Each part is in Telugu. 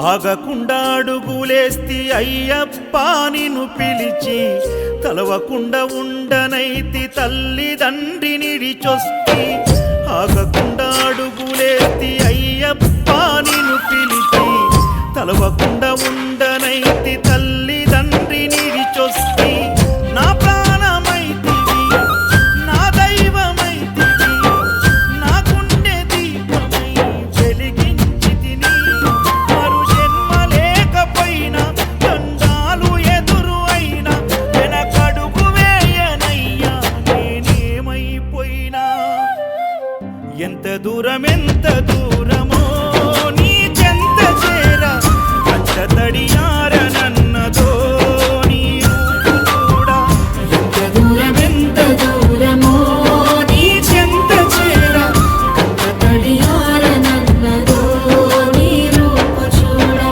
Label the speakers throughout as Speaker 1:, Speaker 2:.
Speaker 1: ఆగకుండా అడుగులేస్తి అయ్యప్ప నిన్ను పిలిచి, తలవకుండా ఉండనైతి తల్లిదండ్రి నిడిచొస్తి. ఆగకుండా అడుగులేస్తి అయ్యప్ప నిన్ను పిలిచి, తలవకుండా ఉండనైతి తల్లిదండ్రి నిడిచొస్తి. నా ప్రాణమైతివి, నా దైవమైతివి, నా గుండె దీపమై వెలిగించితిని. మరు జన్మ లేకపోయినా దండాలు ఎదురు అయినా వెనకడుగు వేయనయ్యా నేనేమైపోయినా. ఎంత దూరమో నీ చెంత చేర కంట తడియారనన్నదో నీ రూపు చూడా.
Speaker 2: ఎంత దూరమో నీ చెంత చేర కంట తడియారనన్నదో నీ రూపు చూడా.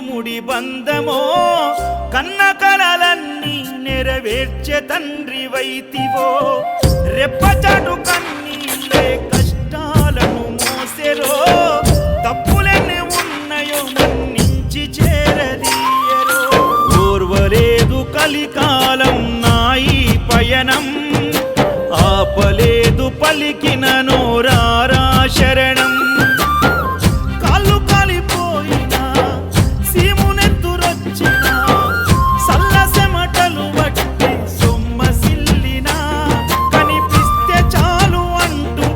Speaker 1: ముడి బంధమో కన్న కలలన్నీ నెరవేర్చే తండ్రి వైతివో. రెప్పచాటు కన్నీళ్ళే కష్టాలను మోసెరో, తప్పులెన్ని ఉన్నాయో మన్నించి చేరదీయరో. ఓర్వలేదు కలికాలం నాయి పయనం, ఆపలేదు పలికిన నోరారా శరణం. కాళ్ళు కాలిపోయినా సీమునెత్తురొచ్చినా, సల్లసెమటలు వట్టి సొమ్మసిల్లినా, కనిపిస్తే చాలు అంటూ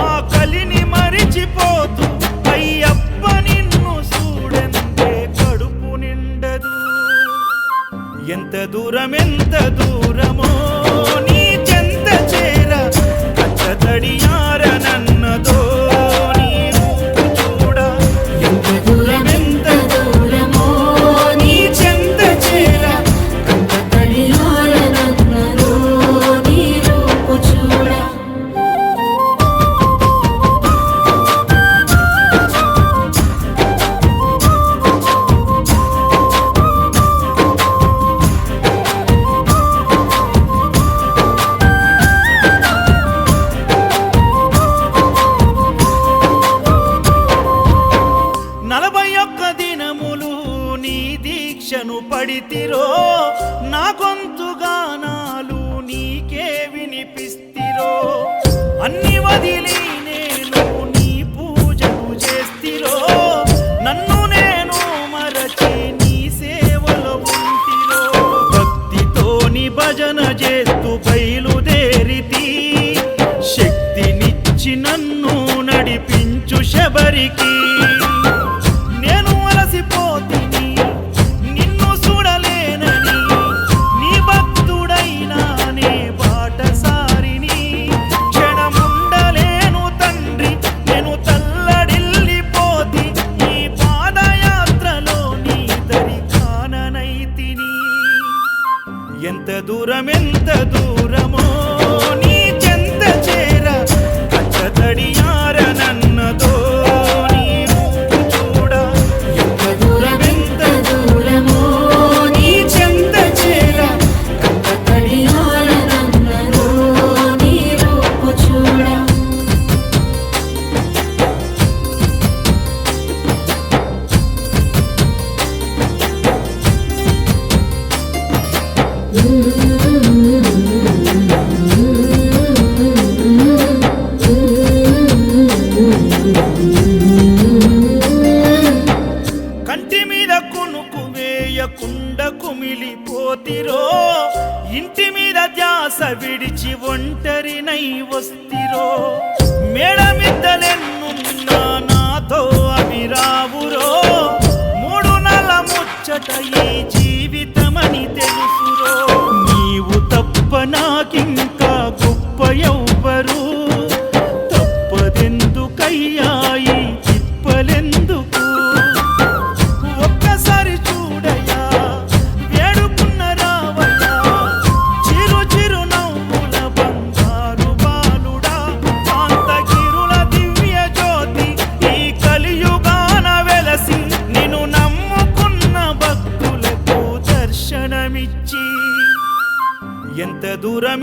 Speaker 1: ఆకలిని మరిచిపోతూ అయ్యప్ప నిన్ను చూడంతే కడుపు నిండదు. ఎంత దూరమో నీ చెంత చేర కంట తడియారనన్నదో నీ రూపు చూడా.
Speaker 2: ఎంత దూరమో నీ చెంత చేర కంట తడియారనన్నదో నీ రూపు చూడా.
Speaker 1: దీక్షను పడితిరో, నా గొంతు గానాలు నీకే వినిపిస్తిరో. అన్ని వదిలి నేను నీ పూజలు చేస్తిరో, నన్ను నేను మరచి నీ సేవలో ఉంటిరో. భక్తితోని భజన చేస్తూ బయలుదేరితి, శక్తినిచ్చి నన్ను నడిపించు శబరికి. నేను అలసిపోతిని నిన్ను చూడలేనని, నీ భక్తుడైనా నే బాటసారిని. క్షణముండలేను తండ్రి నేను తల్లడిల్లిపోతి, ఈ పాదయాత్రలో నీ దరి కాననైతిని. ఎంత దూరమో నీ చెంత చేర కంట తడియారనన్నదో నీ రూపు చూడా.
Speaker 2: ఎంత దూరమో నీ చెంత చేర కంట తడియారనన్నదో నీ రూపు చూడా.
Speaker 1: ఆశ విడిచి ఒంటరినై వస్తిరో మేడమిద్దలెన్నున్నా నాతో అవి రావురో మూడు నల ముచ్చట ఈ జీవితమని తెలుసురో నీవు తప్ప నాకింకా గొప్ప ఎవ్వరు తప్పదెందుకయ్యా ఈ తిప్పలెందుకు ఒక్కసారి చూడయ్యా వేడుకున్న రావయ్యా చిరు చిరు నవ్వుల బంగారు బాలుడా కాంతగిరుల దివ్య జ్యోతి ఈ కలియుగాన వెలసి నిన్ను నమ్ముకున్న భక్తులకు దర్శనమిచ్చి ఎంత దూరం